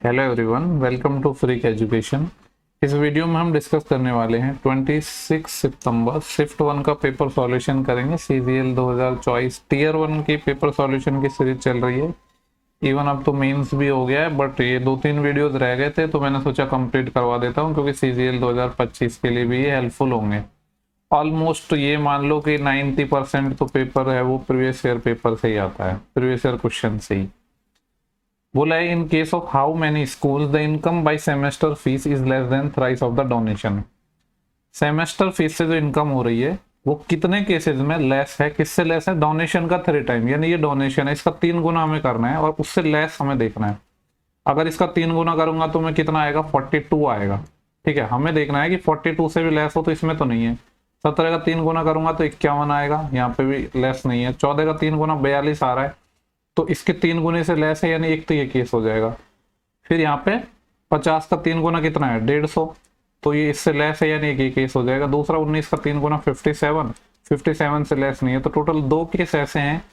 Hello everyone, welcome to freak education. इस वीडियो में हम डिस्कस करने वाले हैं 26 सितंबर शिफ्ट 1 का पेपर सॉल्यूशन करेंगे। CGL 2024 टीयर 1 की पेपर सॉल्यूशन की सीरीज चल रही है। इवन अब तो मेंस भी हो गया है, बट ये 2-3 वीडियोस रह गए थे तो मैंने सोचा कंप्लीट करवा देता हूं, क्योंकि CGL 2025 के लिए भी ये हेल्पफुल होंगे। ऑलमोस्ट ये मान लो कि 90% तो पेपर है वो प्रीवियस ईयर पेपर से ही आता है, प्रीवियस ईयर क्वेश्चन से ही। बोला है in case of how many schools the income by semester fees is less than thrice of the donation. Semester fees से जो इनकम हो रही है वो कितने केसेस में लेस है, किससे लेस है? डोनेशन का 3 टाइम, यानी ये डोनेशन है, इसका 3 गुना हमें करना है और उससे लेस हमें देखना है। अगर इसका 3 गुना करूंगा तो मैं कितना आएगा? 42 आएगा। ठीक है, हमें देखना है कि 42 से भी लेस हो, तो इसमें तो नहीं है। 17 का 3 गुना करूंगा तो 51 आएगा, यहाँ पे भी लेस नहीं है। 14 का 3 गुना 42 आ रहा है, तो इसके 3 गुने से लेस है, यानी एक तो ये केस हो जाएगा। फिर यहाँ पे 50 का 3 गुना कितना है? 150, तो ये इससे लेस है, यानी एक ही केस हो जाएगा। दूसरा 19 का 3 गुना 57 से लेस नहीं है। तो टोटल 2 केस ऐसे हैं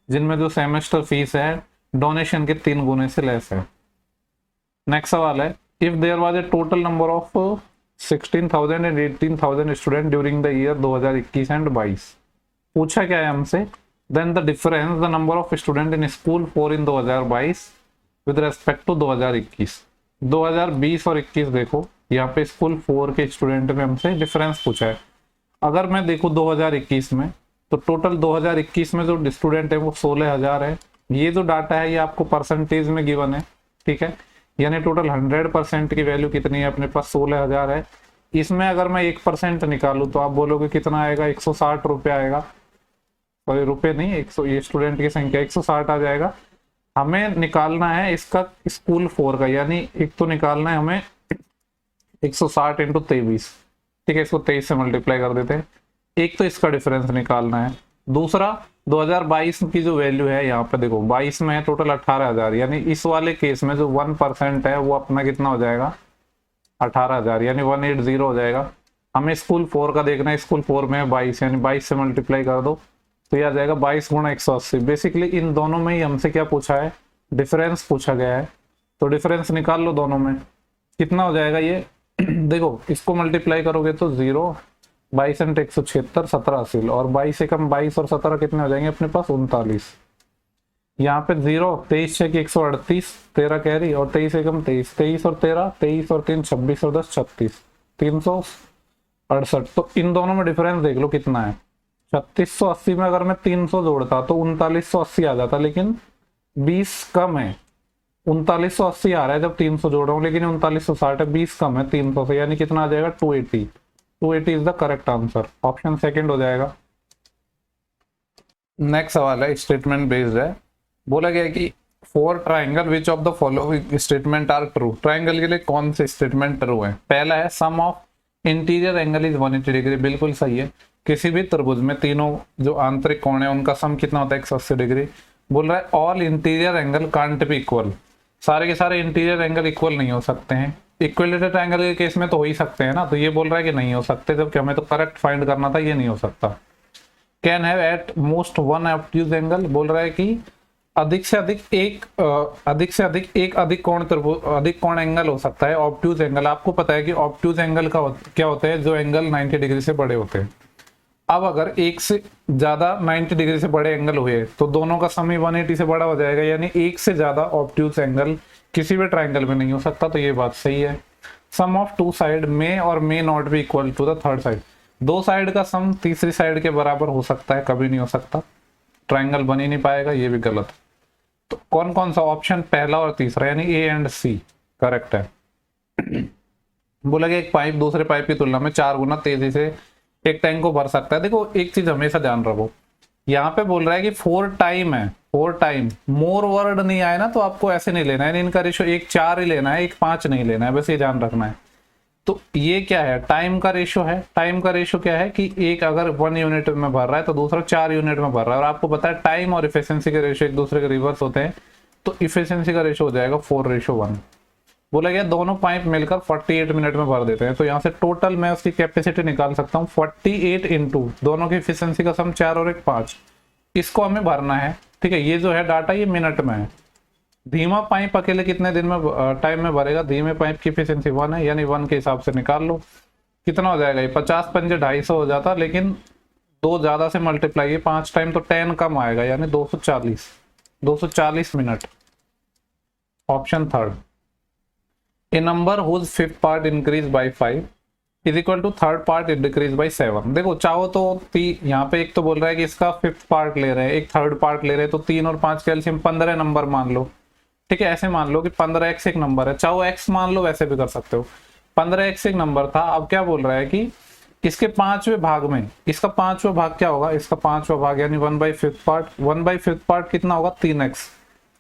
जिनमें जो सेमेस्टर फीस है डोनेशन के 3 गुने से लेस है। नेक्स्ट सवाल है, if there was a total number of 16,000 and 18,000 student during the year 2021 and 22। पूछा क्या है हमसे? Then the difference the number of student in school 4 in 2022 with respect to 2021। 2020 और 21 देखो, यहाँ पे स्कूल 4 के स्टूडेंट में हमसे डिफरेंस पूछा है। अगर मैं देखूँ 2021 में, तो टोटल 2021 में जो स्टूडेंट है वो 16,000 है। ये जो डाटा है ये आपको परसेंटेज में गिवन है, ठीक है, यानी टोटल 100% की वैल्यू कितनी है अपने पास? 16,000 है। इसमें अगर मैं 1% निकालू तो आप बोलोगे कितना आएगा? 160 रुपये आएगा। सॉरी, रुपए नहीं, 100, ये स्टूडेंट की संख्या 160 आ जाएगा। हमें निकालना है इसका स्कूल 4 का, यानी एक तो निकालना है हमें 160 इंटू 23। ठीक है, इसको 23 से मल्टीप्लाई कर देते हैं। एक तो इसका डिफरेंस निकालना है। दूसरा 2022 की जो वैल्यू है, यहाँ पे देखो 22 में है टोटल 18,000, यानी इस वाले केस में जो 1% है वो अपना कितना हो जाएगा? 18,000, यानी 180 हो जाएगा। हमें स्कूल 4 का देखना है, स्कूल 4 में है 22, यानी 22 से मल्टीप्लाई कर दो तो यह आ जाएगा 22 गुणा 180। बेसिकली इन दोनों में ही हमसे क्या पूछा है? डिफरेंस पूछा गया है। तो डिफरेंस निकाल लो दोनों में, कितना हो जाएगा ये? देखो, इसको मल्टीप्लाई करोगे तो 0, 22 इंटू 176, 17 हासिल, और 22 से कम 22 और 17 कितने हो जाएंगे अपने पास? 39। यहाँ पे 0, 23 6 138, 13 कैरी, और 23 से कम 23, 23 और 13, 23 और 3 26 और 10 36, 368। तो इन दोनों में डिफरेंस देख लो कितना है। 3680 में अगर मैं 300 जोड़ता तो 3980 आ जाता, लेकिन 20 कम है। 3980 आ रहा है जब 300 जोड़ रहा हूँ, लेकिन 3960 है, 20 कम है 300 से, यानी कितना आ जाएगा? 280। 280 is the correct answer, option second हो जाएगा। नेक्स्ट सवाल है, स्टेटमेंट बेस्ड है। बोला गया है कि for triangle which of the following statement are true. Triangle के लिए कौन से स्टेटमेंट ट्रू है? पहला है sum of interior angle is 180 degree, बिल्कुल सही है। किसी भी त्रिभुज में तीनों जो आंतरिक कोण है उनका सम कितना होता है? 180 डिग्री। बोल रहा है all interior angle can't be equal. सारे के सारे इंटीरियर एंगल इक्वल नहीं हो सकते हैं। इक्विलेटरल ट्रायंगल के केस में तो हो ही सकते हैं ना, तो ये बोल रहा है कि नहीं हो सकते, जबकि हमें तो करेक्ट फाइंड करना था, ये नहीं हो सकता। Can have at most one obtuse angle. बोल रहा है कि अधिक से अधिक एक अधिक कोण एंगल हो सकता है। ऑब्ट्यूज एंगल, आपको पता है कि ऑब्ट्यूज एंगल का क्या होता है? जो एंगल 90 डिग्री से बड़े होते हैं। अब अगर एक से ज्यादा 90 डिग्री से बड़े एंगल हुए तो दोनों का सम ही 180 से बड़ा हो जाएगा, यानी एक से ज्यादा ऑब्ट्यूज एंगल किसी भी ट्रायंगल में नहीं हो सकता, तो ये बात सही है। Sum of two side may और may not be equal to the third side. दो साइड का सम तीसरी साइड के बराबर हो सकता है, कभी नहीं हो सकता, ट्रायंगल बन ही नहीं पाएगा, ये भी गलत। तो कौन कौन सा ऑप्शन? पहला और तीसरा, यानी ए एंड सी करेक्ट है। बोला कि एक पाइप दूसरे पाइप की तुलना में 4 गुना तेजी से एक टैंक को भर सकता है। देखो, एक चीज हमेशा ध्यान रखो, यहाँ पे बोल रहा है कि 4 टाइम है, 4 टाइम। मोर वर्ड नहीं आए ना तो आपको ऐसे नहीं लेना है, इनका रेशो 1:4 ही लेना है, 1:5 नहीं लेना है, बस ये ध्यान रखना है। तो ये क्या है? टाइम का रेशो है। टाइम का रेशो क्या है कि एक अगर 1 यूनिट में भर रहा है तो दूसरा 4 यूनिट में भर रहा है, और आपको पता है टाइम और इफिशिएंसी के रेशो एक दूसरे के रिवर्स होते हैं, तो इफिशिएंसी का रेशो हो जाएगा 4:1। बोला गया दोनों पाइप मिलकर 48 मिनट में भर देते हैं, तो यहाँ से टोटल मैं उसकी कैपेसिटी निकाल सकता हूँ 48 इंटू दोनों की एफिशिएंसी का सम 4 और 1 5। इसको हमें भरना है, ठीक है। ये जो है डाटा ये मिनट में है, धीमा पाइप अकेले कितने दिन में टाइम में भरेगा, धीमे पाइप की एफिशिएंसी 1 है, यानी 1 के हिसाब से निकाल लो कितना हो जाएगा। ये 50 पंजे 250 हो जाता, लेकिन 2 ज्यादा से मल्टीप्लाई, ये 5 टाइम तो 10 कम आएगा, यानी 240 minute. Option third. A number whose fifth part increase by 5 is equal to third part decrease by 7। देखो चाहो तो यहाँ पे एक तो बोल रहा है कि इसका फिफ्थ पार्ट ले रहे हैं, एक थर्ड पार्ट ले रहे हैं, तो 3 और 5 कैल्शियम 15 नंबर मान लो। ठीक है, ऐसे मान लो कि 15x एक नंबर है, चाहो x मान लो, वैसे भी कर सकते हो। 15x एक नंबर था, अब क्या बोल रहा है कि इसके 5वें भाग में, इसका 5वां भाग क्या होगा, इसका 5वां भाग यानी 1/5 पार्ट, 1/5 पार्ट कितना होगा 3x।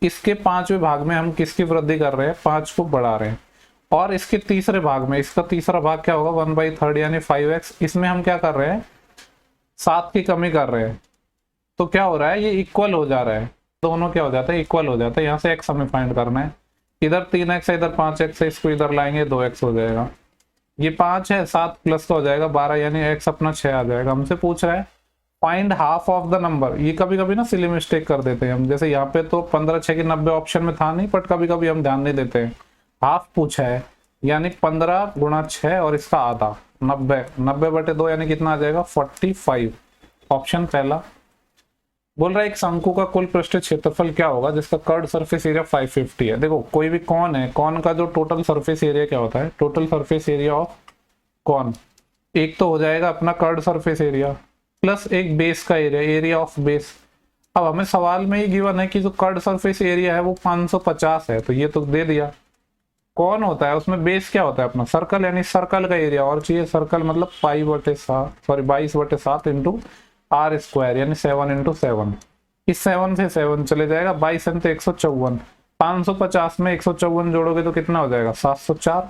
इसके 5वें भाग में हम किसकी वृद्धि कर रहे हैं, 5 को बढ़ा रहे हैं। और इसके तीसरे भाग में, इसका तीसरा भाग क्या होगा 1/3 यानी 5x, इसमें हम क्या कर रहे हैं 7 की कमी कर रहे हैं। तो क्या हो रहा है, ये इक्वल हो जा रहा है, दोनों क्या हो जाता है इक्वल हो जाता है। यहाँ से x हमें फाइंड करना है, इधर 3x है, इधर 5x है, इसको इधर लाएंगे 2x हो जाएगा। ये 5 है, 7 प्लस का हो जाएगा 12, यानी x अपना 6 आ जाएगा। हमसे पूछ रहा है find half of the number. ये कभी कभी ना सिली मिस्टेक कर देते हैं हम, जैसे यहाँ पे तो 15 6 की 90 ऑप्शन में था नहीं, बट कभी कभी हम ध्यान नहीं देते हैं। हाफ पूछा है, यानी 15 गुणा 6 और इसका आधा 90/2 यानी कितना आ जाएगा 45। ऑप्शन पहला। बोल रहा है एक शंकु का कुल पृष्ठीय क्षेत्रफल क्या होगा जिसका कर्ड सरफेस एरिया 550 है। देखो कोई भी कौन है, कौन का जो टोटल सरफेस एरिया क्या होता है, टोटल सरफेस एरिया ऑफ कौन, एक तो हो जाएगा अपना कर्ड सरफेस एरिया प्लस एक बेस का एरिया, एरिया ऑफ बेस। अब हमें सवाल में ही गिवन है कि जो कर्ड सरफेस एरिया है वो 550 है, तो ये तो दे दिया। कौन होता है उसमें बेस क्या होता है अपना सर्कल, यानी सर्कल का एरिया और चाहिए, सर्कल मतलब 22/7 इंटू आर स्क्वायर यानी 7 इंटू 7। इस 7 से 7 चले जाएगा, 22 इंटू 154, 550 में 154 जोड़ोगे तो कितना हो जाएगा 704,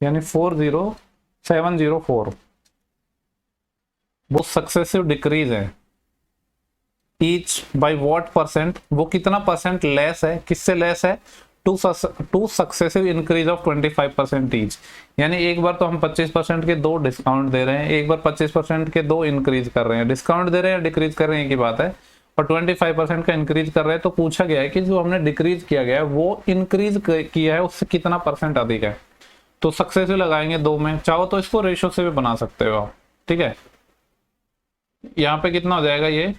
यानी 40704। वो सक्सेसिव डिक्रीज है, ईच बाय व्हाट परसेंट, वो कितना परसेंट लेस है, किससे लेस है, two successive increase of 25% each. यानी एक बार तो हम 25% के 2 डिस्काउंट दे रहे हैं, एक बार 25% के 2 इंक्रीज कर रहे हैं। डिस्काउंट दे रहे हैं डिक्रीज कर रहे हैं की बात है, और 25% का इंक्रीज कर रहे हैं। तो पूछा गया है कि जो हमने डिक्रीज किया गया है वो इंक्रीज किया है उससे कितना परसेंट अधिक है। तो सक्सेसिव लगाएंगे 2 में, चाहो तो इसको रेशो से भी बना सकते हो आप। ठीक है, यहाँ पे कितना हो जाएगा, ये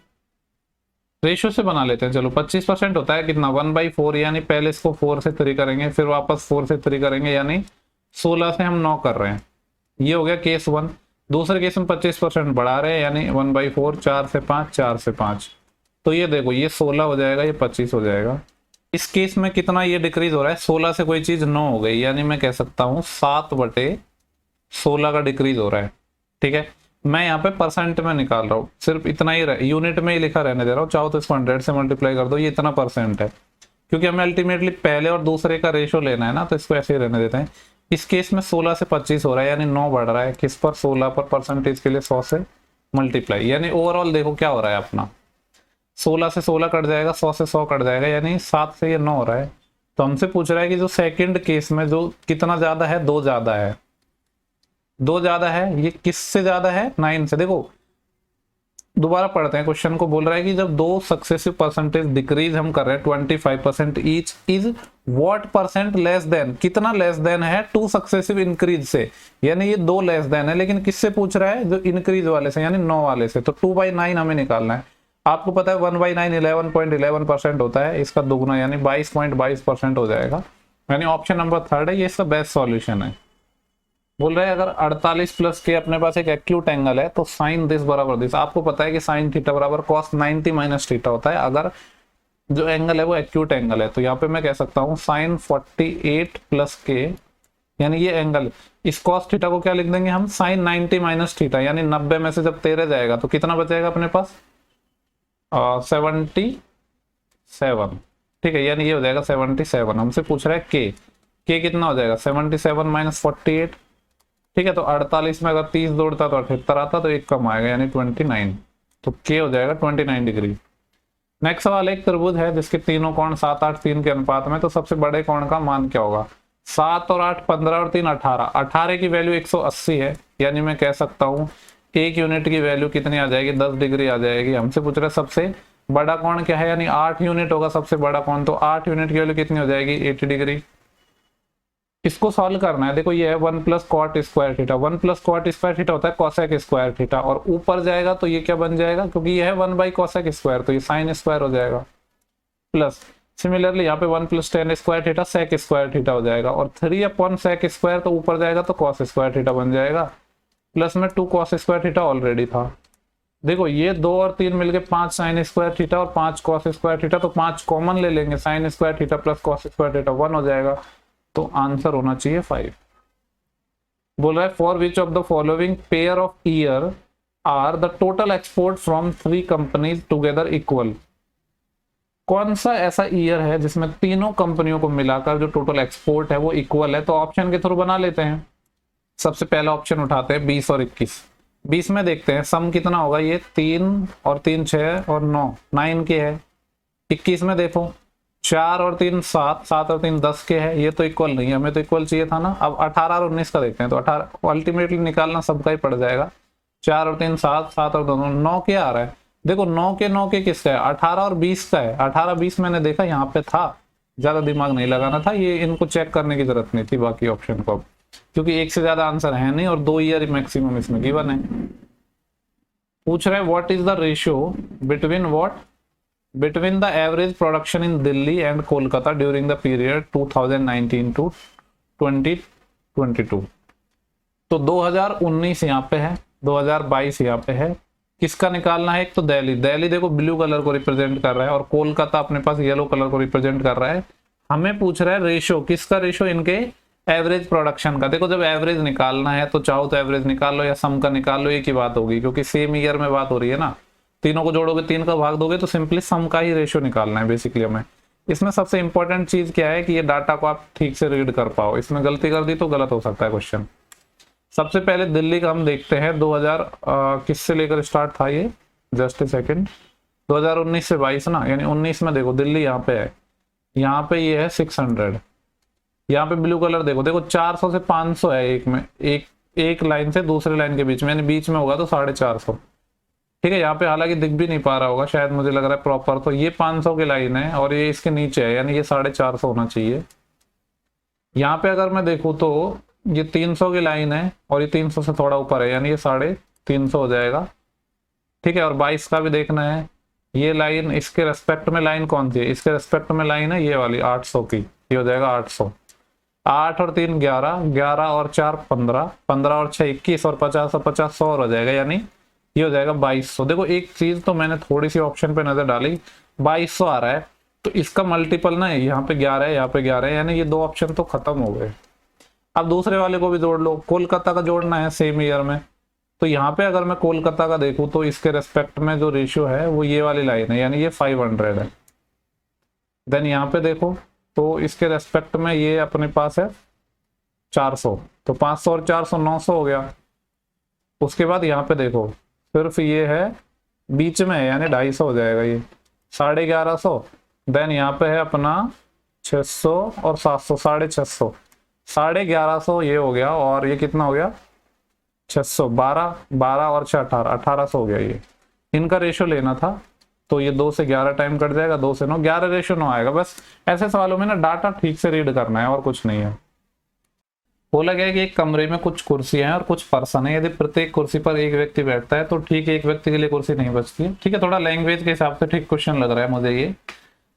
रेशो से बना लेते हैं। चलो 25% होता है कितना 1/4, यानी पहले इसको 4 से 3 करेंगे, फिर वापस 4 से 3 करेंगे, यानी 16 से हम 9 कर रहे हैं। ये हो गया केस 1। दूसरे केस में 25% बढ़ा रहे हैं, यानी 1/4, 4 से 5, 4 से 5। तो ये देखो ये 16 हो जाएगा, ये 25 हो जाएगा। इस केस में कितना ये डिक्रीज हो रहा है, 16 से कोई चीज 9 हो गई, यानी मैं कह सकता हूँ 7/16 का डिक्रीज हो रहा है। ठीक है, मैं यहाँ पे परसेंट में निकाल रहा हूँ, सिर्फ इतना ही यूनिट में ही लिखा रहने दे रहा हूँ। चाहो तो इसको 100 से मल्टीप्लाई कर दो, ये इतना परसेंट है, क्योंकि हमें अल्टीमेटली पहले और दूसरे का रेशो लेना है ना, तो इसको ऐसे ही रहने देते हैं। इस केस में 16 से 25 हो रहा है, यानी 9 बढ़ रहा है, किस पर 16 पर, परसेंटेज के लिए 100 से मल्टीप्लाई, यानी ओवरऑल देखो क्या हो रहा है अपना, 16 से 16 कट जाएगा, 100 से 100 कट जाएगा, यानी 7 से ये 9 हो रहा है। तो हमसे पूछ रहा है कि जो सेकंड केस में जो कितना ज्यादा है, 2 ज्यादा है, 2 ज्यादा है, ये किससे ज्यादा है 9 से। देखो दोबारा पढ़ते हैं क्वेश्चन को, बोल रहा है कि जब 2 सक्सेसिव परसेंटेज डिक्रीज हम कर रहे हैं 25% each, is what percent less than, कितना लेस देन है 2 सक्सेसिव इंक्रीज से, यानी ये 2 लेस देन है, लेकिन किससे पूछ रहा है, जो इंक्रीज वाले से यानी 9 वाले से। तो 2/9 हमें निकालना है। आपको पता है 1/9 11.11% होता है, इसका दुगुना यानी 22.22% हो जाएगा, यानी ऑप्शन नंबर 3 है, ये इसका बेस्ट सॉल्यूशन है। बोल रहे हैं अगर 48 प्लस के अपने पास एक एक्यूट एंगल है तो साइन दिस बराबर दिस। आपको पता है कि साइन थीटा बराबर कॉस 90 माइनस थीटा होता है अगर जो एंगल है वो एक्यूट एंगल है। तो यहाँ पे मैं कह सकता हूँ साइन 48 प्लस के, यानी ये एंगल, इस कॉस थीटा को क्या लिख देंगे हम, साइन 90 माइनस थीटा, यानी 90 में से जब 13 जाएगा तो कितना बचेगा अपने पास 77। ठीक है, यानी ये हो जाएगा 77। हमसे पूछ रहा है के कितना हो जाएगा 77 माइनस 48। ठीक है, तो 48 में अगर 30 जोड़ता तो 78 आता, तो एक कम आएगा यानी 29। तो के हो जाएगा 29 डिग्री। नेक्स्ट सवाल, एक त्रिभुज है जिसके तीनों कोण 7, 8, 3 के अनुपात में, तो सबसे बड़े कोण का मान क्या होगा। 7 और 8 15 और 3 18, 18 की वैल्यू 180 है, यानी मैं कह सकता हूँ 1 यूनिट की वैल्यू कितनी आ जाएगी 10 डिग्री आ जाएगी। हमसे पूछ रहे सबसे बड़ा कोण क्या है, यानी 8 यूनिट होगा सबसे बड़ा कोण, तो 8 यूनिट की वैल्यू कितनी हो जाएगी 80 डिग्री। इसको सॉल्व करना है, देखो ये है 1 plus cot square theta, 1 plus cot square theta होता है कोसेक स्क्वायर थीटा, और ऊपर जाएगा तो ये क्या बन जाएगा, क्योंकि ये है 1 बाई कोसेक स्क्वायर, तो ये साइन स्क्वायर हो जाएगा, प्लस सिमिलरली यहाँ पे 1 plus tan square theta sec square theta हो जाएगा, और 3 अपॉन सेक स्क्वायर तो ऊपर जाएगा तो कॉस स्क्वायर थीटा बन जाएगा, प्लस में 2 कॉस स्क्वायर थीटा ऑलरेडी था। देखो ये 2 और 3 मिलके 5 साइन स्क्वायर थीटा और 5 कॉस स्क्वायर थीटा, तो 5 कॉमन ले लेंगे, sine square theta plus cos square theta 1 हो जाएगा, तो आंसर होना चाहिए 5। बोल रहा है for which of the following pair of year are the total export from 3 companies together equal. कौन सा ऐसा ईयर है जिसमें तीनों कंपनियों को मिलाकर जो टोटल एक्सपोर्ट है वो इक्वल है, तो ऑप्शन के थ्रू बना लेते हैं। सबसे पहला ऑप्शन उठाते हैं 20 और 21। 20 में देखते हैं सम कितना होगा, ये 3 और 3 6 और 9 9 के है। 21 में देखो 4 और 3 7 7 और 3 10 के है, ये तो इक्वल नहीं है, हमें तो इक्वल चाहिए था ना। अब 18 और 19 का देखते हैं, तो 18 अल्टीमेटली निकालना सबका ही पड़ जाएगा, 4 और 3 7 7 और 2 9 के आ रहा है। देखो 9 के किसका है, 18 और 20 का है। 18 20 मैंने देखा यहाँ पे था, ज्यादा दिमाग नहीं लगाना था, ये इनको चेक करने की जरूरत नहीं थी बाकी ऑप्शन को, क्योंकि एक से ज्यादा आंसर है नहीं और 2 ईयर मैक्सिमम इसमें गिवन है। पूछ रहे हैं what is the ratio between between the average production in Delhi and Kolkata during the period 2019 to 2022। तो 2019 यहाँ पे है, 2022 यहाँ पे है, किसका निकालना है। एक तो दिल्ली देखो ब्लू कलर को रिप्रेजेंट कर रहा है और कोलकाता अपने पास येलो कलर को रिप्रेजेंट कर रहा है। हमें पूछ रहा है रेशो, किसका रेशो, इनके एवरेज प्रोडक्शन का। देखो जब एवरेज निकालना है तो चाहो तो एवरेज निकाल लो या सम का निकाल लो, एक ही बात होगी, क्योंकि सेम ईयर में बात हो रही है ना। तीनों को जोड़ोगे 3 का भाग दोगे तो सिंपली सम का ही रेशो निकालना है बेसिकली हमें। इसमें सबसे इंपॉर्टेंट चीज क्या है कि ये डाटा को आप ठीक से रीड कर पाओ, इसमें गलती कर दी तो गलत हो सकता है क्वेश्चन। सबसे पहले दिल्ली का हम देखते हैं 2000 किससे लेकर स्टार्ट था ये, जस्ट ए सेकेंड, 2019 से 22 ना, यानी 19 में देखो दिल्ली यहाँ पे है, यहाँ पे ये है 600, यहाँ पे ब्लू कलर देखो 400 से 500 है एक में, एक लाइन से दूसरे लाइन के बीच में, यानी बीच में होगा तो 450। ठीक है, यहाँ पे हालांकि दिख भी नहीं पा रहा होगा शायद, मुझे लग रहा है प्रॉपर, तो ये 500 की लाइन है और ये इसके नीचे है, यानी ये 450 होना चाहिए। यहाँ पे अगर मैं देखूँ तो ये 300 की लाइन है और ये 300 से थोड़ा ऊपर है, यानी ये 350 हो जाएगा। ठीक है, और 22 का भी देखना है, ये लाइन इसके रेस्पेक्ट में लाइन कौन सी है, इसके रेस्पेक्ट में लाइन है ये वाली 800 की, ये हो जाएगा 800। 8 और 3 11, 11 और 4 15, 15 और 6 21 और 50 और 50 100 हो जाएगा, यानी ये हो जाएगा 2200। देखो एक चीज तो मैंने थोड़ी सी ऑप्शन पे नजर डाली, 2200 आ रहा है तो इसका मल्टीपल ना है, यहाँ पे 11 है, यहाँ पे 11 है, यानी ये 2 ऑप्शन तो खत्म हो गए। अब दूसरे वाले को भी जोड़ लो, कोलकाता का जोड़ना है सेम ईयर में, तो यहाँ पे अगर मैं कोलकाता का देखूं तो इसके रेस्पेक्ट में जो रेशियो है वो ये वाली लाइन है, यानी ये 500 है। देन यहाँ पे देखो तो इसके रेस्पेक्ट में ये अपने पास है 400, तो 500 और 400 900 हो गया। उसके बाद यहाँ पे देखो सिर्फ ये है बीच में है, यानी 250 हो जाएगा, ये 1150। देन यहाँ पे है अपना 600 और 700, 650, 1150 ये हो गया, और ये कितना हो गया 600, 12 12 और 6 18, 1800 हो गया। ये इनका रेशियो लेना था, तो ये 2 से 11 टाइम कट जाएगा, 2 से 9, 11 रेशियो 9 आएगा। बस ऐसे सवालों में ना डाटा ठीक से रीड करना है और कुछ नहीं है। बोला गया कि एक कमरे में कुछ कुर्सियां हैं और कुछ पर्सन है, यदि प्रत्येक कुर्सी पर एक व्यक्ति बैठता है तो ठीक है, एक व्यक्ति के लिए कुर्सी नहीं बचती है। ठीक है, थोड़ा लैंग्वेज के हिसाब से ठीक क्वेश्चन लग रहा है मुझे ये।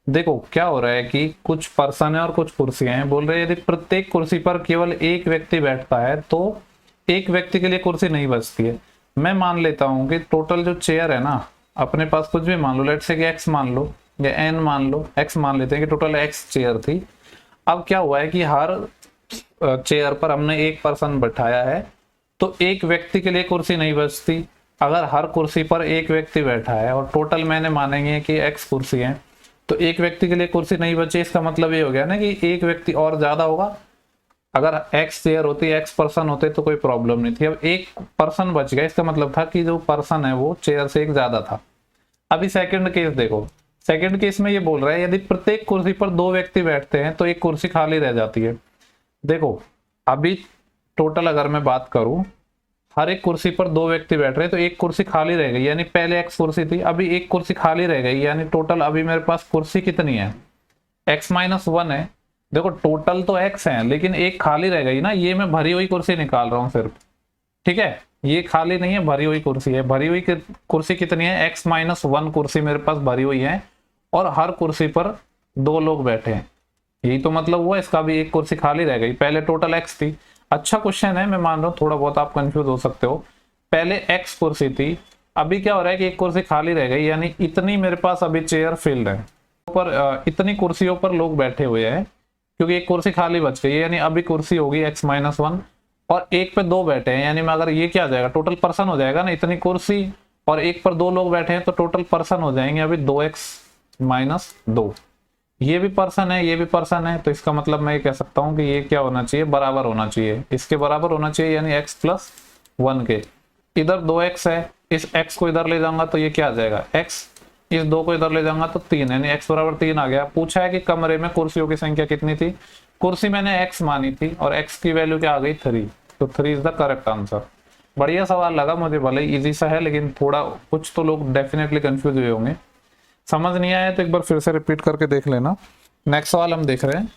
देखो क्या हो रहा है कि कुछ पर्सन है और कुछ कुर्सियां हैं, बोल रहे हैं यदि प्रत्येक कुर्सी पर केवल एक व्यक्ति बैठता है तो एक व्यक्ति के लिए कुर्सी नहीं बचती है। मैं मान लेता हूं कि टोटल जो चेयर है ना, अपने पास कुछ भी मान लो, लेट्स से कि एक्स मान लो या एन मान लो, एक्स मान लेते हैं कि टोटल एक्स चेयर थी। अब क्या हुआ है कि हर चेयर पर हमने एक पर्सन बैठाया है तो एक व्यक्ति के लिए कुर्सी नहीं बचती। अगर हर कुर्सी पर एक व्यक्ति बैठा है और टोटल मैंने मानेंगे कि एक्स कुर्सी है, तो एक व्यक्ति के लिए कुर्सी नहीं बची, इसका मतलब ये हो गया ना कि एक व्यक्ति और ज्यादा होगा। अगर एक्स चेयर होती, एक्स पर्सन होते तो कोई प्रॉब्लम नहीं थी। अब एक पर्सन बच गया, इसका मतलब था कि जो पर्सन है वो चेयर से एक ज्यादा था। अभी सेकंड केस देखो, सेकंड केस में ये बोल रहा है यदि प्रत्येक कुर्सी पर 2 व्यक्ति बैठते हैं तो एक कुर्सी खाली रह जाती है। देखो अभी टोटल अगर मैं बात करूं, हर एक कुर्सी पर 2 व्यक्ति बैठ रहे हैं, तो एक कुर्सी खाली रह गई, यानी पहले x कुर्सी थी, अभी एक कुर्सी खाली रह गई, यानी टोटल अभी मेरे पास कुर्सी कितनी है, x माइनस 1 है। देखो टोटल तो x है, लेकिन एक खाली रह गई ना, ये मैं भरी हुई कुर्सी निकाल रहा हूँ सिर्फ, ठीक है, ये खाली नहीं है, भरी हुई कुर्सी है। भरी हुई कुर्सी कितनी है, x माइनस 1 कुर्सी मेरे पास भरी हुई है, और हर कुर्सी पर 2 लोग बैठे हैं, यही तो मतलब हुआ इसका भी, एक कुर्सी खाली रह गई, पहले टोटल x थी। अच्छा क्वेश्चन है, मैं मान रहा हूँ थोड़ा बहुत आप कंफ्यूज हो सकते हो, पहले x कुर्सी थी, अभी क्या हो रहा है कि एक कुर्सी खाली रह गई, यानी इतनी मेरे पास अभी चेयर फिल्ड है, ऊपर इतनी कुर्सियों पर लोग बैठे हुए हैं, क्योंकि एक कुर्सी खाली बच गई है, यानी अभी कुर्सी होगी x माइनस 1, और एक पे 2 बैठे हैं, यानी मैं अगर ये क्या आ जाएगा, टोटल पर्सन हो जाएगा ना, इतनी कुर्सी और एक पर 2 लोग बैठे हैं, तो टोटल पर्सन हो जाएंगे अभी 2x माइनस 2। ये भी पर्सन है, ये भी पर्सन है, तो इसका मतलब मैं ये कह सकता हूँ कि ये क्या होना चाहिए, बराबर होना चाहिए, इसके बराबर होना चाहिए, यानी x प्लस 1 के। इधर 2x है, इस x को इधर ले जाऊंगा तो ये क्या आ जाएगा, x, इस 2 को इधर ले जाऊंगा तो 3, यानी x बराबर 3 आ गया। पूछा है कि कमरे में कुर्सियों की संख्या कितनी थी, कुर्सी मैंने x मानी थी और x की वैल्यू क्या आ गई, 3, तो 3 इज द करेक्ट आंसर। बढ़िया सवाल लगा मुझे, भले इजी सा है, लेकिन थोड़ा कुछ तो लोग डेफिनेटली कंफ्यूज हुए होंगे। समझ नहीं आया तो एक बार फिर से रिपीट करके देख लेना। नेक्स्ट सवाल हम देख रहे हैं,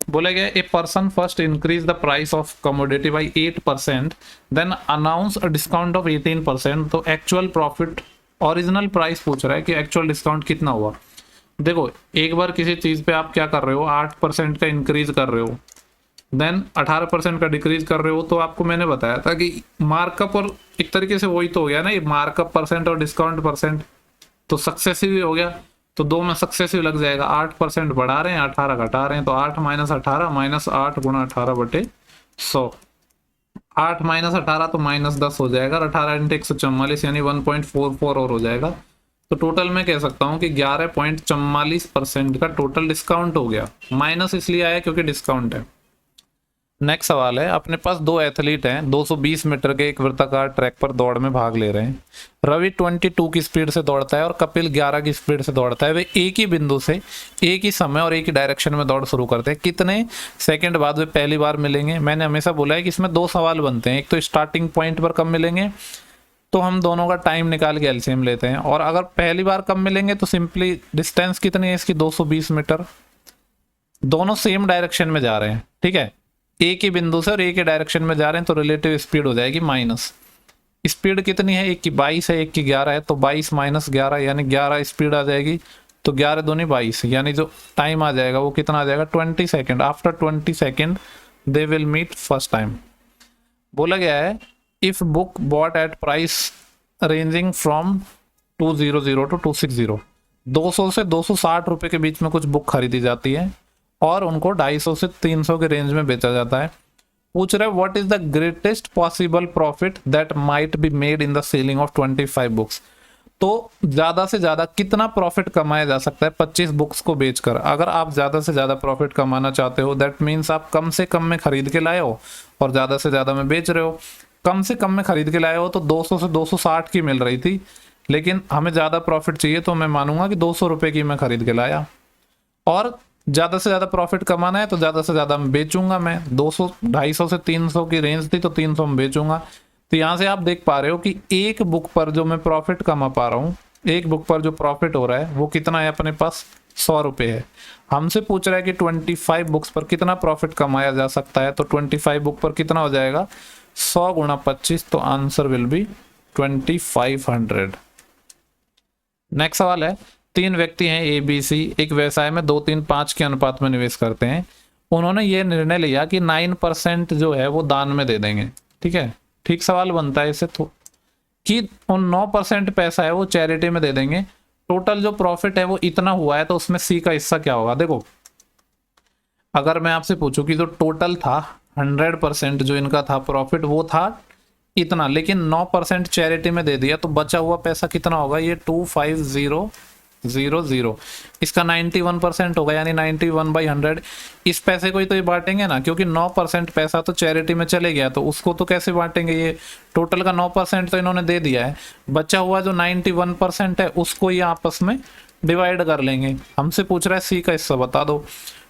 बोले गए a person first increase the price of commodity by 8%, then announce a discount of 18%, तो एक्चुअल प्रॉफिट, ओरिजिनल प्राइस पूछ रहा है कि एक्चुअल डिस्काउंट कितना हुआ। देखो एक बार किसी चीज पे आप क्या कर रहे हो, 8% का इंक्रीज कर रहे हो, देन 18% का डिक्रीज कर रहे हो, तो आपको मैंने बताया था कि मार्कअप, और एक तरीके से वही तो हो गया ना, ये मार्कअप परसेंट और डिस्काउंट परसेंट तो सक्सेसिव ही हो गया, तो 2 में सक्सेसिव लग जाएगा। 8% बढ़ा रहे हैं, 18 घटा रहे हैं, तो 8 माइनस 18 माइनस 8 गुणा 18 बटे 100, 8 माइनस 18 तो माइनस 10 हो जाएगा, 18 इंटू 144 यानी 1.44 और हो जाएगा। तो टोटल मैं कह सकता हूँ कि 11.44% का टोटल डिस्काउंट हो गया। माइनस इसलिए आया क्योंकि डिस्काउंट है। नेक्स्ट सवाल है, अपने पास 2 एथलीट हैं, 220 मीटर के एक वृत्ताकार ट्रैक पर दौड़ में भाग ले रहे हैं। रवि 22 की स्पीड से दौड़ता है और कपिल 11 की स्पीड से दौड़ता है। वे एक ही बिंदु से एक ही समय और एक ही डायरेक्शन में दौड़ शुरू करते हैं। कितने सेकंड बाद वे पहली बार मिलेंगे? मैंने हमेशा बोला है कि इसमें 2 सवाल बनते हैं, एक तो स्टार्टिंग पॉइंट पर कब मिलेंगे, तो हम दोनों का टाइम निकाल के एलसीएम लेते हैं, और अगर पहली बार कब मिलेंगे तो सिंपली डिस्टेंस कितनी है इसकी, 220 मीटर, दोनों सेम डायरेक्शन में जा रहे हैं, ठीक है, एक ही बिंदु से और एक ही डायरेक्शन में जा रहे हैं, तो रिलेटिव स्पीड हो जाएगी माइनस। स्पीड कितनी है, एक की 22 है, एक की 11 है, तो 22 माइनस 11 यानी 11 स्पीड आ जाएगी, तो 11 दूनी 22, यानी जो टाइम आ जाएगा वो कितना आ जाएगा, 20 second. After 20 second they will meet first time. बोला गया है if book bought at price ranging from 200 to 260, 200 से 260 रुपए के बीच में कुछ बुक खरीदी जाती है और उनको 250 से 300 के रेंज में बेचा जाता है। पूछ रहे what is the greatest possible profit that might be made in the selling of 25 books, तो ज्यादा से ज्यादा कितना प्रॉफिट कमाया जा सकता है 25 बुक्स को बेचकर। अगर आप ज्यादा से ज्यादा प्रॉफिट कमाना चाहते हो, दैट मीन्स आप कम से कम में खरीद के लाए हो और ज्यादा से ज्यादा में बेच रहे हो। कम से कम में खरीद के लाए हो तो 200 से 260 की मिल रही थी, लेकिन हमें ज्यादा प्रॉफिट चाहिए, तो मैं मानूंगा कि 200 रुपए की मैं खरीद के लाया, और ज्यादा से ज्यादा प्रॉफिट कमाना है तो ज्यादा से ज्यादा मैं बेचूंगा। मैं 200 250 से 300 की रेंज थी तो 300 में बेचूंगा। तो यहां से आप देख पा रहे हो कि एक बुक पर जो मैं प्रॉफिट कमा पा रहा हूं, एक बुक पर जो प्रॉफिट हो रहा है वो कितना है, अपने पास 100 रुपए है। हमसे पूछ रहा है कि 25 बुक्स पर कितना प्रॉफिट कमाया जा सकता है, तो 25 बुक पर कितना हो जाएगा, 100 गुणा 25, तो आंसर विल बी 2500। नेक्स्ट सवाल है, 3 व्यक्ति हैं ए बी सी, एक व्यवसाय में 2, 3, 5 के अनुपात में निवेश करते हैं। उन्होंने ये निर्णय लिया कि 9% जो है वो दान में दे देंगे, ठीक है। ठीक सवाल बनता है इससे तो कि उन 9% पैसा है वो चैरिटी में दे देंगे। टोटल जो प्रॉफिट है वो इतना हुआ है, तो उसमें सी का हिस्सा क्या होगा। देखो अगर मैं आपसे पूछूं कि जो टोटल था 100% जो इनका था प्रॉफिट वो था इतना, लेकिन 9% चैरिटी में दे दिया, तो बचा हुआ पैसा कितना होगा, ये 25000, इसका 91% होगा, यानी 91/100। इस पैसे को ही तो ये बांटेंगे ना, क्योंकि 9% पैसा तो चैरिटी में चले गया, तो उसको तो कैसे बांटेंगे, ये टोटल का 9% तो इन्होंने दे दिया है, बचा हुआ जो 91% है उसको ये आपस में डिवाइड कर लेंगे। हमसे पूछ रहा है सी का हिस्सा बता दो।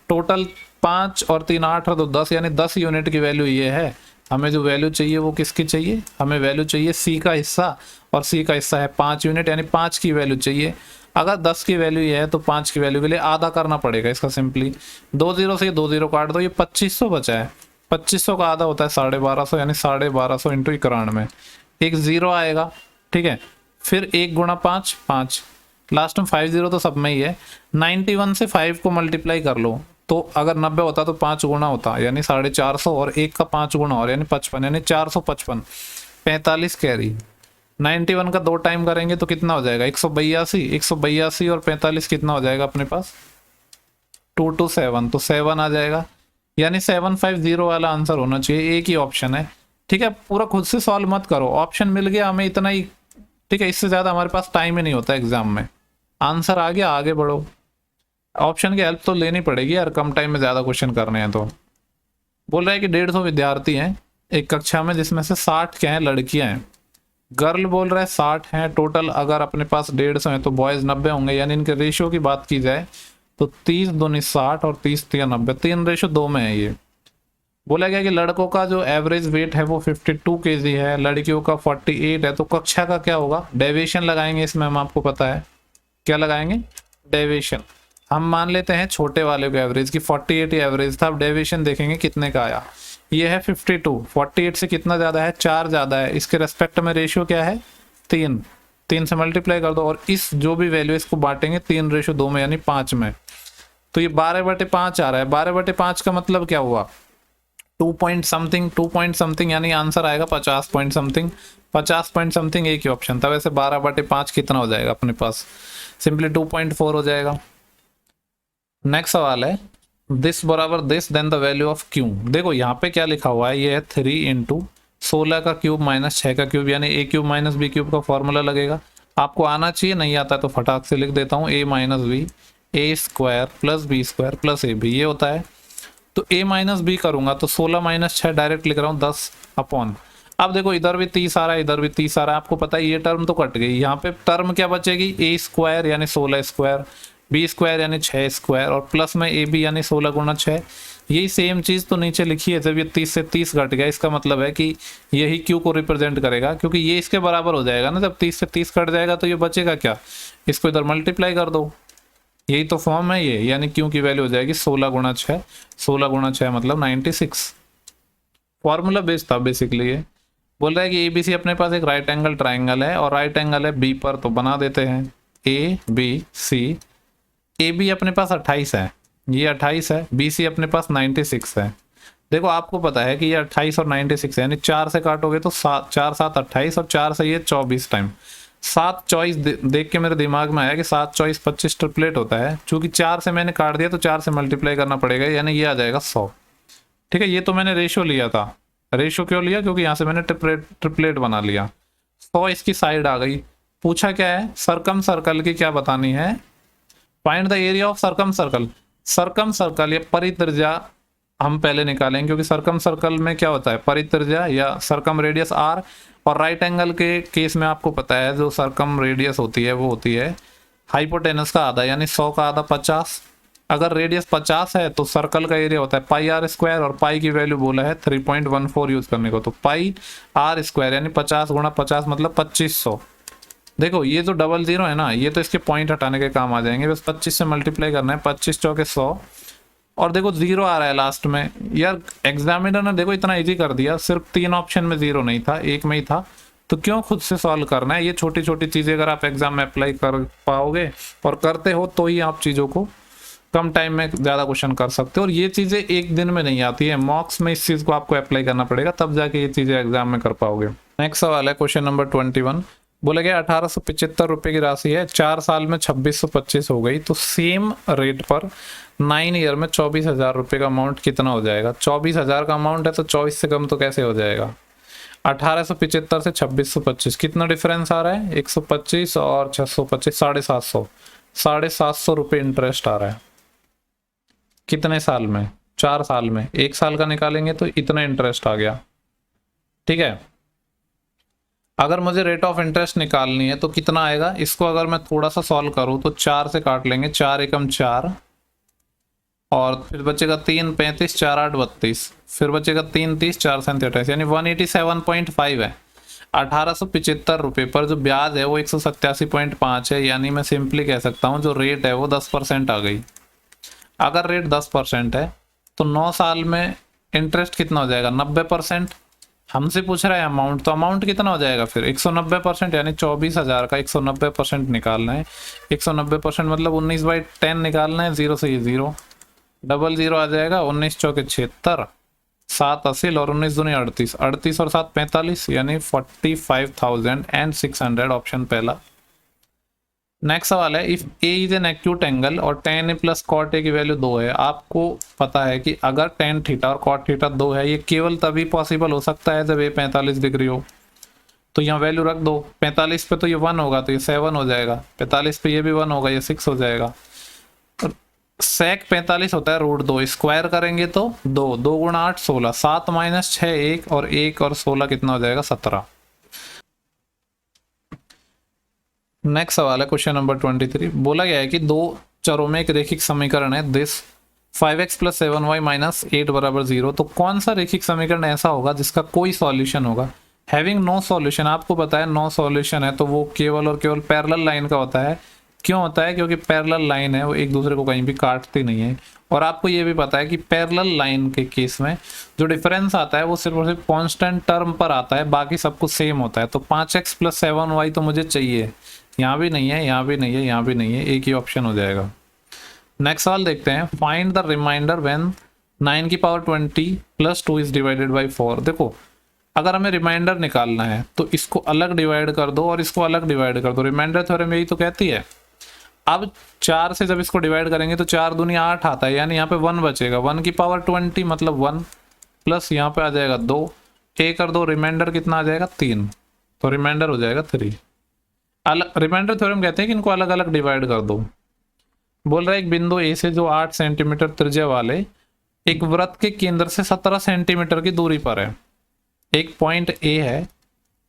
टोटल 5 और 3 8 और 2 10, यानी 10 यूनिट की वैल्यू ये है, हमें जो वैल्यू चाहिए वो किसकी चाहिए, हमें वैल्यू चाहिए सी का हिस्सा, और सी का हिस्सा है 5 यूनिट, यानी 5 की वैल्यू चाहिए। अगर 10 की वैल्यू ये है तो 5 की वैल्यू के लिए आधा करना पड़ेगा इसका सिंपली। 2 0 से 2 0 काट दो, ये 2500 बचा है। 2500 का आधा होता है 1250, यानी 1250 इंटू 91, एक जीरो आएगा, ठीक है। फिर 1 गुणा 5 5, लास्ट में 50 तो सब में ही है। 91 से 5 को मल्टीप्लाई कर लो, तो अगर 90 होता तो 5 गुना होता, यानी 450, और 1 का 5 गुना और यानी 55, यानी 455, 45 कैरी। 91 का 2 टाइम करेंगे तो कितना हो जाएगा, 182, 182 और 45 कितना हो जाएगा अपने पास, 2 2 7, तो 7 आ जाएगा, यानी 750 वाला आंसर होना चाहिए। एक ही ऑप्शन है, ठीक है। पूरा खुद से सॉल्व मत करो, ऑप्शन मिल गया हमें इतना ही, ठीक है। इससे ज्यादा हमारे पास टाइम ही नहीं होता एग्जाम में। आंसर आ गया, आगे बढ़ो। ऑप्शन की हेल्प तो लेनी पड़ेगी यार, कम टाइम में ज्यादा क्वेश्चन करने हैं तो। बोल रहा है कि 150 विद्यार्थी हैं एक कक्षा में, जिसमें से 60 क्या है, लड़कियां हैं। गर्ल बोल रहा है 60 हैं टोटल, अगर अपने पास 150 है तो बॉयज 90 होंगे, यानी इनके रेशियो की बात की जाए तो 30 दूनी 60 और 30 3 90, 3:2 में है ये। बोला गया कि लड़कों का जो एवरेज वेट है वो 52 kg है, लड़कियों का 48 है, तो कक्षा का क्या होगा, डेविएशन लगाएंगे इसमें, हम आपको पता है क्या लगाएंगे, डेविएशन। हम मान लेते हैं छोटे वाले को एवरेज की 48 एवरेज था, अब डेविएशन देखेंगे कितने का आया। ये है 52, 48 से कितना ज्यादा है, 4 ज्यादा है, इसके रेस्पेक्ट में रेशियो क्या है, 3, 3 से मल्टीप्लाई कर दो, और इस जो भी वैल्यू इसको बांटेंगे 3:2 में, यानी 5 में, तो ये 12/5 आ रहा है। 12/5 का मतलब क्या हुआ, 2 पॉइंट समथिंग, यानी आंसर आएगा 50 पॉइंट समथिंग। 50 पॉइंट समथिंग एक ही ऑप्शन था। वैसे 12/5 कितना हो जाएगा अपने पास, सिंपली 2.4 हो जाएगा। नेक्स्ट सवाल है, दिस बराबर this then the value of Q. देखो यहाँ पे क्या लिखा हुआ है, ये है 3 इंटू 16 का क्यूब माइनस 6 का क्यूब, यानी a cube minus b cube का फॉर्मूला लगेगा। आपको आना चाहिए, नहीं आता है तो फटाक से लिख देता हूँ, a minus B A square plus B square plus A B, ये होता है। तो a माइनस बी करूंगा तो 16 माइनस 6 डायरेक्ट लिख रहा हूँ 10 अपॉन। अब देखो इधर भी 30 आ रहा है, इधर भी 30 आ रहा है, आपको पता है ये टर्म तो कट गई। यहाँ पे टर्म क्या बचेगी, a स्क्वायर यानी 16 स्क्वायर, बी स्क्वायर यानी 6 स्क्वायर, और प्लस में ए बी यानी 16 गुना 6। यही सेम चीज तो नीचे लिखी है, जब ये 30 से 30 घट गया, इसका मतलब है कि यही क्यू को रिप्रेजेंट करेगा, क्योंकि ये इसके बराबर हो जाएगा ना। जब 30 से 30 कट जाएगा तो ये बचेगा क्या, इसको इधर मल्टीप्लाई कर दो, यही तो फॉर्म है ये, यानी क्यू की वैल्यू हो जाएगी 16 गुना 6। 16 गुना 6 मतलब 96। फॉर्मूला बेस्ड था बेसिकली ये। बोल रहा है कि एबीसी अपने पास एक राइट एंगल ट्राइंगल है, और राइट एंगल है बी पर, तो बना देते हैं ए बी सी। ए बी अपने पास 28 है, ये 28 है, बी सी अपने पास 96 है। देखो आपको पता है कि ये 28 और 96 है, यानी 4 से काटोगे तो 4 7 28, और 4 से ये 24 टाइम। 7 चॉइस देख के मेरे दिमाग में आया कि 7 चॉइस 25 ट्रिपलेट होता है। चूंकि 4 से मैंने काट दिया तो 4 से मल्टीप्लाई करना पड़ेगा, यानी ये आ जाएगा 100। ठीक है, ये तो मैंने रेशियो लिया था। रेशियो क्यों लिया, क्योंकि यहाँ से मैंने ट्रिपलेट बना लिया। 100 इसकी साइड आ गई। पूछा क्या है, सरकम सर्कल की क्या बतानी है, find the area of circumcircle. Circumcircle या परित्रिज्या हम पहले निकालेंगे, क्योंकि सरकम सर्कल में क्या होता है, परित्रिज्या या सरकम रेडियस आर, और राइट एंगल के केस में आपको पता है जो सरकम रेडियस होती है वो होती है हाइपोटेनस का आधा, यानी 100 का आधा 50। अगर रेडियस 50 है तो सर्कल का एरिया होता है पाई आर स्क्वायर, और पाई की वैल्यू बोला है 3.14 यूज करने को, तो पाई आर स्क्वायर यानी 50 गुणा 50 मतलब 2500। देखो ये जो 00 है ना, ये तो इसके पॉइंट हटाने के काम आ जाएंगे, बस 25 से मल्टीप्लाई करना है, 25 चौके 100, और देखो 0 आ रहा है लास्ट में। यार एग्जामिनर ने देखो इतना इजी कर दिया, सिर्फ 3 ऑप्शन में 0 नहीं था, एक में ही था, तो क्यों खुद से सॉल्व करना है। ये छोटी छोटी चीजें अगर आप एग्जाम में अप्लाई कर पाओगे और करते हो तो ही आप चीजों को कम टाइम में ज्यादा क्वेश्चन कर सकते हो, और ये चीजें एक दिन में नहीं आती है, मॉक्स में इस चीज को आपको अप्लाई करना पड़ेगा, तब जाके ये चीजें एग्जाम में कर पाओगे। नेक्स्ट सवाल है क्वेश्चन नंबर 21। बोला गया 1875 रुपए की राशि है, 4 साल में 2625 हो गई, तो सेम रेट पर 9 ईयर में 24,000 रुपए का अमाउंट कितना हो जाएगा। 24,000 का अमाउंट है तो 24 से कम तो कैसे हो जाएगा। 1875 से 2625 कितना डिफरेंस आ रहा है, 125 और 625, 750, 750 रुपए इंटरेस्ट आ रहा है। कितने साल में, 4 साल में, 1 साल का निकालेंगे तो इतना इंटरेस्ट आ गया। ठीक है, अगर मुझे रेट ऑफ इंटरेस्ट निकालनी है तो कितना आएगा, इसको अगर मैं थोड़ा सा सॉल्व करूं तो 4 से काट लेंगे, 4 एकम 4, और फिर बचेगा 3 35 4 8 32, फिर बचेगा 3 30 4 37 28, यानी 187.5 है। 1875 रुपये पर जो ब्याज है वो 187.5 है, यानी मैं सिंपली कह सकता हूँ जो रेट है वो 10% आ गई। अगर रेट 10% है तो 9 साल में इंटरेस्ट कितना हो जाएगा, 90%। हमसे पूछ रहा है अमाउंट, तो अमाउंट कितना हो जाएगा फिर 190%, यानी 24,000 का 190% निकालना है। 190% मतलब 19/10 निकालना है, 0 से ये 0, डबल 0 आ जाएगा। 19 चौके 76, 7 असील और 19 दूनी 38, 38 और 7 45, यानी 45,600, ऑप्शन पहला। नेक्स्ट सवाल है, if A is an acute angle और tan A plus cot A की वैल्यू 2 है। आपको पता है कि अगर tan थीटा और कॉट थीटा 2 है, ये केवल तभी पॉसिबल हो सकता है जब ए 45 डिग्री हो। तो यहाँ वैल्यू रख दो, 45 पे तो ये 1 होगा तो ये 7 हो जाएगा, 45 पे ये भी 1 होगा, ये 6 हो जाएगा। सेक 45 होता है √2, स्क्वायर करेंगे तो 2, 2 गुणा 8 16, 7 माइनस 6 1, और 1 और 16 कितना हो जाएगा 17। नेक्स्ट सवाल है क्वेश्चन नंबर 23। बोला गया है कि दो चरों में एक रेखिक समीकरण है, दिस 5x + 7y - 8 = 0। तो कौन सा रेखिक समीकरण ऐसा होगा जिसका कोई सॉल्यूशन होगा। हैविंग नो सॉल्यूशन, आपको पता है नो सॉल्यूशन है तो वो केवल और केवल पैरेलल लाइन का होता है। क्यों होता है, क्योंकि पैरेलल लाइन है वो एक दूसरे को कहीं भी काटती नहीं है। और आपको ये भी पता है कि पैरेलल लाइन के केस में जो डिफरेंस आता है वो सिर्फ और सिर्फ कांस्टेंट टर्म पर आता है, बाकी सब कुछ सेम होता है। तो 5x + 7y तो मुझे चाहिए, यहाँ भी नहीं है, यहाँ भी नहीं है, यहाँ भी नहीं है, एक ही ऑप्शन हो जाएगा। नेक्स्ट सवाल देखते हैं, find the remainder when 9⁻20 + 2 is divided by 4। देखो अगर हमें रिमाइंडर निकालना है तो इसको अलग डिवाइड कर दो और इसको अलग डिवाइड कर दो। रिमाइंडर थ्योरम यही तो कहती है। अब 4 से जब इसको डिवाइड करेंगे तो 4 दूनी 8 आता है, यानी यहाँ पे 1 बचेगा, 1⁻20 मतलब 1 प्लस यहाँ पे आ जाएगा 2, ए कर दो, रिमाइंडर कितना आ जाएगा 3, तो रिमाइंडर हो जाएगा 3। अलग रिमाइंडर थ्योरम कहते हैं कि इनको अलग अलग डिवाइड कर दो। बोल रहा है एक बिंदु ए से जो 8 सेंटीमीटर त्रिज्या वाले एक वृत्त के केंद्र से 17 सेंटीमीटर की दूरी पर है। एक पॉइंट ए है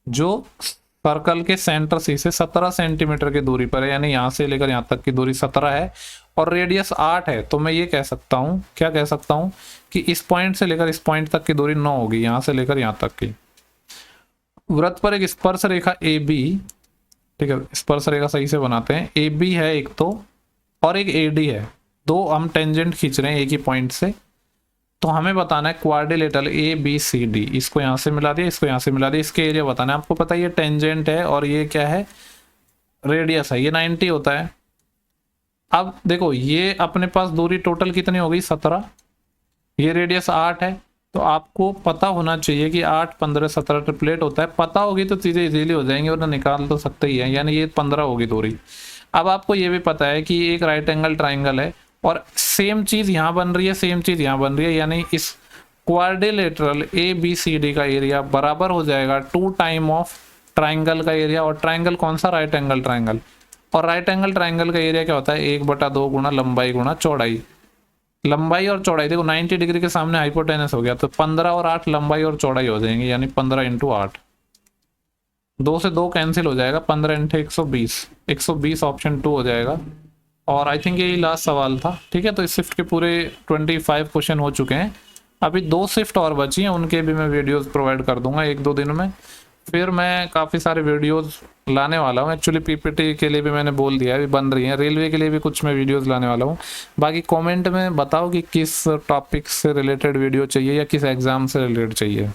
जो सर्कल के सेंटर सी से 17 सेंटीमीटर की दूरी पर है, यानी यहां से लेकर यहां तक की दूरी 17 है और रेडियस 8 है। तो मैं ये कह सकता हूं, क्या कह सकता हूं कि इस पॉइंट से लेकर इस पॉइंट तक की दूरी 9 होगी, यहां से लेकर यहां तक की। वृत्त पर एक स्पर्श रेखा ए बी, ठीक है स्पर्श रेखा सही से बनाते हैं, ए बी है एक तो और एक ए डी है, दो हम टेंजेंट खींच रहे हैं एक ही पॉइंट से। तो हमें बताना है quadrilateral A B C D, इसको यहाँ से मिला दिया, इसको यहाँ से मिला दिया, इसके एरिया बताना है। आपको पता है ये टेंजेंट है और ये क्या है रेडियस है, ये 90 होता है। अब देखो ये अपने पास दूरी टोटल कितनी हो गई 17, ये रेडियस 8 है, तो आपको पता होना चाहिए कि 8 15 17 ट्रिपलेट होता है। पता होगी तो चीज़ें इजीली हो जाएंगी, वरना निकाल तो सकते ही है, यानी ये 15 होगी दूरी। अब आपको ये भी पता है कि एक राइट एंगल ट्राइंगल है और सेम चीज यहाँ बन रही है, सेम चीज यहाँ बन रही है, यानी इस quadrilateral A B C D का एरिया बराबर हो जाएगा 2 टाइम ऑफ ट्राइंगल का एरिया। और ट्राइंगल कौन सा, राइट एंगल ट्राइंगल। और राइट एंगल ट्राइंगल का एरिया क्या होता है 1/2 गुणा लंबाई गुणा चौड़ाई। लंबाई और चौड़ाई देखो 90 डिग्री के सामने हाइपोटेनस हो गया, तो 15 और 8 लंबाई और चौड़ाई हो जाएंगे, यानी 15 × 8, 2 से 2 कैंसिल हो जाएगा, 15 × 120, 120 ऑप्शन 2 हो जाएगा। और आई थिंक यही लास्ट सवाल था, ठीक है। तो इस शिफ्ट के पूरे 25 क्वेश्चन हो चुके हैं, अभी 2 शिफ्ट और बची हैं, उनके भी मैं वीडियोस प्रोवाइड कर दूंगा 1-2 दिन में। फिर मैं काफ़ी सारे वीडियोस लाने वाला हूँ, एक्चुअली पीपीटी के लिए भी मैंने बोल दिया है, अभी बन रही है, रेलवे के लिए भी कुछ मैं वीडियोस लाने वाला हूँ। बाकी कमेंट में बताओ कि किस टॉपिक से रिलेटेड वीडियो चाहिए या किस एग्ज़ाम से रिलेटेड चाहिए।